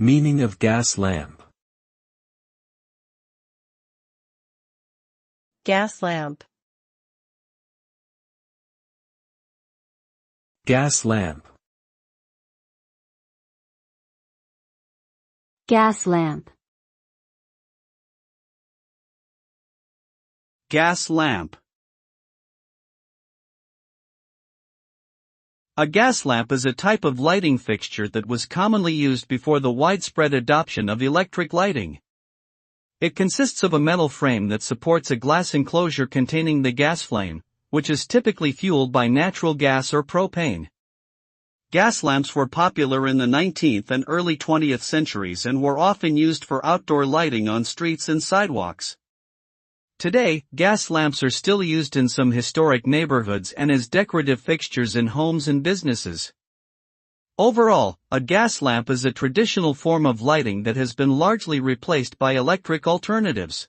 Meaning of gas lamp. Gas lamp. Gas lamp. Gas lamp. Gas lamp. A gas lamp is a type of lighting fixture that was commonly used before the widespread adoption of electric lighting. It consists of a metal frame that supports a glass enclosure containing the gas flame, which is typically fueled by natural gas or propane. Gas lamps were popular in the 19th and early 20th centuries and were often used for outdoor lighting on streets and sidewalks. Today, gas lamps are still used in some historic neighborhoods and as decorative fixtures in homes and businesses. Overall, a gas lamp is a traditional form of lighting that has been largely replaced by electric alternatives.